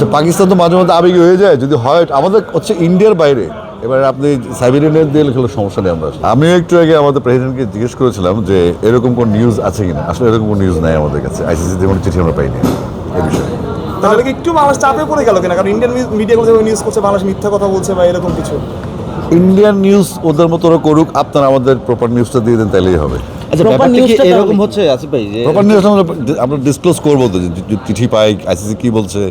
আচ্ছা, পাকিস্তান তো মাঝে মধ্যে আবেগী হয়ে যায়, যদি হয় আমাদের হচ্ছে ইন্ডিয়ার বাইরে। এবার আপনি সাইবেরিয়ানের দিয়ে লিখলে সমস্যা নেই। আমিও একটু আগে আমাদের প্রেসিডেন্টকে জিজ্ঞেস করেছিলাম যে এরকম কোন নিউজ আছে কিনা। আসলে এরকম কোনো নিউজ নাই আমাদের কাছে, আইসিসিতে কোনো চিঠি আমরা পাইনি এই বিষয়ে। তাহলে কি একটু বাংলাদেশ চাপে পড়ে গেল কিনা? কারণ ইন্ডিয়ান মিডিয়াগুলো যেভাবে নিউজ করছে বাংলাদেশ মিথ্যা কথা বলছে বা এরকম কিছু। ইন্ডিয়ান নিউজ ওদের মতো ওরা করুক, আপনারা আমাদের প্রপার নিউজটা দিয়ে দেন, তাইলেই হবে। আচ্ছা, ব্যাপারটা কি এরকম হচ্ছে আসিফ ভাই যে প্রপার নিউজ আমরা ডিসক্লোজ করবো তো, যে চিঠি পাই আইসিসি কি বলছে,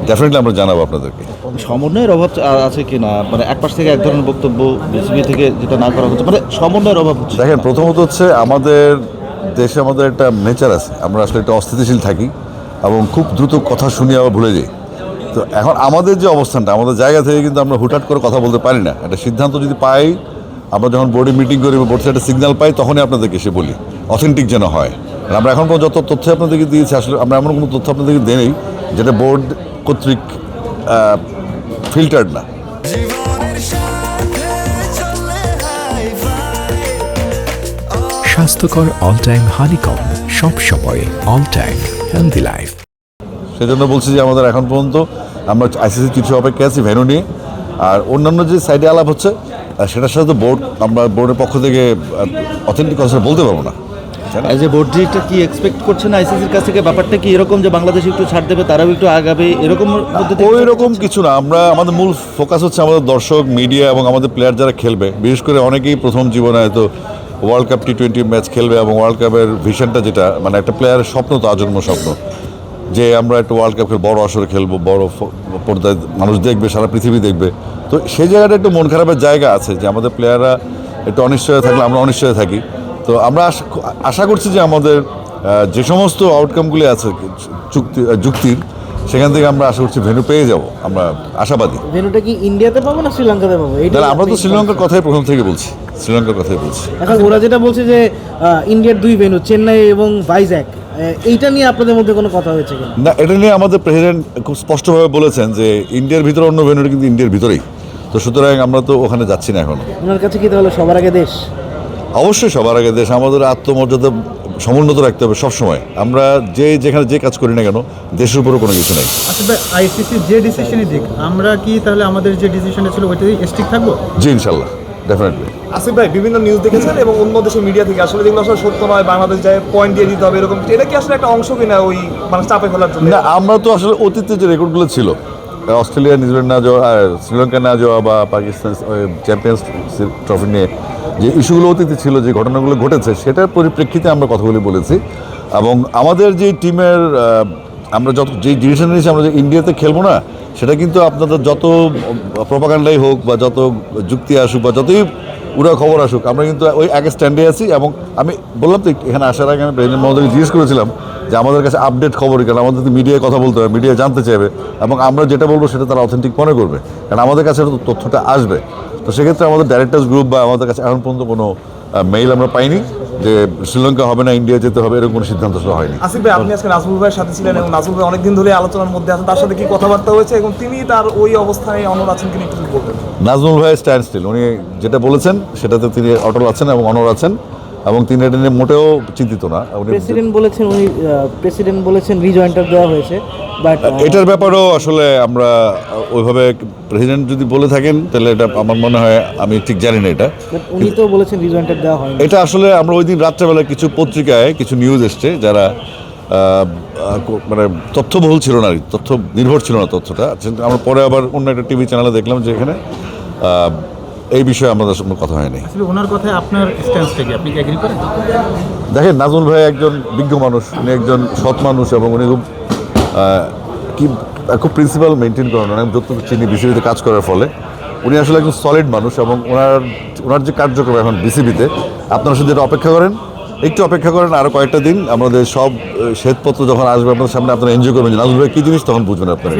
ডেফিনেটলি আমরা জানাবো আপনাদেরকে। সমন্বয়ের অভাব আছে কিনা, মানে এক পাশ থেকে এক ধরনের বক্তব্য, বিসিবি থেকে যেটা না করা হচ্ছে, মানে সমন্বয়ের অভাব হচ্ছে? দেখেন, প্রথমত হচ্ছে আমাদের দেশে আমাদের একটা নেচার আছে, আমরা আসলে একটা অস্থিতিশীল থাকি এবং খুব দ্রুত কথা শুনিয়ে আবার ভুলে যাই। তো এখন আমাদের যে অবস্থানটা, আমাদের জায়গা থেকে কিন্তু আমরা হুটহাট করে কথা বলতে পারি না। একটা সিদ্ধান্ত যদি পাই, আমরা যখন বোর্ডে মিটিং করি বা বোর্ড থেকে একটা সিগন্যাল পাই, তখনই আপনাদেরকে এসে বলি, অথেন্টিক যেন হয়। আর আমরা এখন যত তথ্য আপনাদেরকে দিয়েছি, আসলে আমরা এমন কোনো তথ্য আপনাদেরকে দেই যেটা বোর্ড কর্তৃক ফিল্টার্ড না। স্বাস্থ্যকর অল টাইম হানিকম, সব সময় অল টাইম হেলদি লাইফ। সেজন্য বলছি যে আমাদের এখন পর্যন্ত আমরা আইসিসি চিঠি অপেক্ষা আছি ভেন্যু নিয়ে। আর অন্যান্য যে সাইডে আলাপ হচ্ছে সেটার সাথে তো আমরা বোর্ডের পক্ষ থেকে অথেন্টিক কথা বলতে পারবো না। যে বোর্ড যেটা কি এক্সপেক্ট করছেন আইসিসির কাছ থেকে, ব্যাপারটা কি এরকম যে বাংলাদেশ একটু ছাড় দেবে, তারাও একটু আগাবে, এরকম ওই রকম কিছু না। আমাদের মূল ফোকাস হচ্ছে আমাদের দর্শক, মিডিয়া এবং আমাদের প্লেয়ার যারা খেলবে। বিশেষ করে অনেকেই প্রথম জীবনে হয়তো ওয়ার্ল্ড কাপ T20 ম্যাচ খেলবে এবং ওয়ার্ল্ড কাপের ভিশনটা যেটা, মানে একটা প্লেয়ারের স্বপ্ন, তো আজন্ম স্বপ্ন যে আমরা একটা ওয়ার্ল্ড কাপ বড় আসরে খেলবো, বড় পর্দায় মানুষ দেখবে, সারা পৃথিবী দেখবে। তো সেই জায়গাটা একটু মন খারাপের জায়গা আছে যে আমাদের প্লেয়াররা একটু অনিশ্চয়তা থাকলে আমরা অনিশ্চয় থাকি। তো আমরা আশা করছি যে আমাদের যে সমস্ত আউটকামগুলি আছে যুক্তির, সেখান থেকে আমরা আশা করছি ভেন্যু পেয়ে যাব, আমরা আশাবাদী। ভেন্যুটা কি ইন্ডিয়াতে পাবো না শ্রীলঙ্কাতে পাবো? তাহলে আমরা তো শ্রীলঙ্কার কথাই প্রথম থেকে বলছি, শ্রীলঙ্কার কথাই বলছি। এখন ওরা যেটা বলছে যে ইন্ডিয়ার দুই ভেন্যু, চেন্নাই এবং ভাইজ্যাক, এইটা নিয়ে আপনাদের মধ্যে কোনো কথা হয়েছে কিনা? না, এটা নিয়ে আমাদের প্রেসিডেন্ট খুব স্পষ্টভাবে বলেছেন যে ইন্ডিয়ার ভিতরে অন্য ভেন্যুটা কিন্তু ইন্ডিয়ার ভিতরেই। তো সুতরাং আমরা তো ওখানে যাচ্ছি না এখন। ওনার কাছে কি তাহলে সবার আগে দেশ? অবশ্যই সবার আগে দেশ। আমাদের আত্মমর্যাদা সমুন্নত রাখতে হবে সবসময়। আমরা যেখানে যে কাজ করি না কেন, দেশের উপরও কোনো কিছু নেই। আসলে আইসিসি যে ডিসিশনই দিক, আমরা কি তাহলে আমাদের যে ডিসিশনটা ছিল ওইটাই স্টিক থাকবো? জি, ইনশাল্লাহ, ডেফিনেটলি। আসিফ ভাই, বিভিন্ন নিউজ দেখেছেন এবং অন্য দেশের মিডিয়া থেকে আসলে যেগুলো আসলে সত্য নয়, বাংলাদেশ যায় পয়েন্ট দিয়ে দিতে হবে এরকম, এটা কি আসলে একটা অংশ কিনা ওই মানে চাপে ফেলার জন্য? না, আমরা তো আসলে অতীতে যে রেকর্ডগুলো ছিল, অস্ট্রেলিয়া, নিউজিল্যান্ড না যাওয়া, শ্রীলঙ্কা না যাওয়া বা পাকিস্তান চ্যাম্পিয়ন্স ট্রফি নিয়ে যে ইস্যুগুলো অতীতে ছিল, যে ঘটনাগুলো ঘটেছে, সেটার পরিপ্রেক্ষিতে আমরা কথাগুলি বলেছি। এবং আমাদের যে টিমের আমরা যে ডিসিশন নিয়েছি, আমরা যে ইন্ডিয়াতে খেলবো না, সেটা কিন্তু আপনাদের যত প্রপাগান্ডাই হোক বা যত যুক্তি আসুক বা যতই উড়া খবর আসুক, আমরা কিন্তু ওই আগে স্ট্যান্ডে আছি। এবং আমি বললাম তো এখানে আসার আগে আমি প্রেসিডেন্ট মহোদয়কে জিজ্ঞেস করেছিলাম যে আমাদের কাছে আপডেট খবর কেন, আমাদের তো মিডিয়ায় কথা বলতে হবে, মিডিয়া জানতে চাইবে এবং আমরা যেটা বলবো সেটা তারা অথেন্টিক মনে করবে, কারণ আমাদের কাছে তথ্যটা আসবে। তো সেক্ষেত্রে আমাদের ডাইরেক্টর্স গ্রুপ বা আমাদের কাছে এখন পর্যন্ত কোনো মেইল আমরা পাইনি যে শ্রীলঙ্কা হবে না, ইন্ডিয়া যেতে হবে, এরকম কোনো সিদ্ধান্ত হয়নি। আসিফ ভাই, আপনি আজকে নাজমুল ভাইয়ের সাথে ছিলেন এবং নাজমুল ভাই অনেকদিন ধরে আলোচনার মধ্যে আছেন, তার সাথে কি কথাবার্তা হয়েছে এবং তিনি তার ওই অবস্থায় অনড় আছেন কিনা একটু বলবেন? নাজমুল ভাই স্ট্যান্ড স্টিল, উনি যেটা বলেছেন সেটাতে তিনি অটল আছেন এবং অনড় আছেন এবং তিনি এটা নিয়ে মোটেও চিন্তিত না। প্রেসিডেন্ট বলেছেন রিজয়েন্টার দেওয়া হয়েছে, বাট এটার ব্যাপারেও আসলে আমরা ওইভাবে প্রেসিডেন্ট যদি বলে থাকেন তাহলে এটা আমার মনে হয়, আমি ঠিক জানি না এটা। উনি তো বলেছেন রিজয়েন্টার দেওয়া হয়নি। এটা আসলে আমরা ওই দিন রাত্রেবেলা কিছু পত্রিকায় কিছু নিউজ এসছে, যারা মানে তথ্যবহুল ছিল না, তথ্য নির্ভর ছিল না তথ্যটা। আমরা পরে আবার অন্য একটা টিভি চ্যানেলে দেখলাম যে এখানে এই বিষয়ে আমাদের সঙ্গে কথা হয়নি। আসলে ওনার কথায় আপনার স্ট্যান্সটা কি, আপনি কি এগ্রি করেন? দেখেন, নাজমুল ভাই একজন বিজ্ঞ মানুষ, উনি একজন সৎ মানুষ এবং উনি খুব প্রিন্সিপাল মেনটেন করেন। অনেক যতটুকু চিনি বিসিবিতে কাজ করার ফলে উনি আসলে একজন সলিড মানুষ এবং ওনার যে কার্যক্রম এখন বিসিবিতে, আপনারা শুধু যেটা অপেক্ষা করেন, একটু অপেক্ষা করেন আরও কয়েকটা দিন। আমাদের সব শ্বেতপত্র যখন আসবে আপনাদের সামনে, আপনারা এনজয় করবেন যে নাজমুল ভাই কী জিনিস, তখন বুঝবেন আপনারা।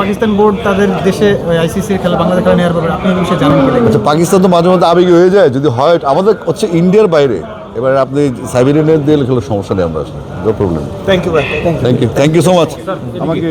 পাকিস্তান বোর্ড তাদের দেশে আইসিসির খেলা, বাংলাদেশ খেলা নেওয়ার ব্যাপারে আপনি এই বিষয়ে জানেন কি? আচ্ছা, পাকিস্তান তো মাঝে মধ্যে আবেগী হয়ে যায়, যদি হয় আমাদের হচ্ছে ইন্ডিয়ার বাইরে। এবার আপনি সাইবেরিয়ানের দিয়ে লিখলে সমস্যা নেই, আমরা আসলে নো প্রবলেম। থ্যাংক ইউ ভাই। থ্যাংক ইউ সো মাচ আমাকে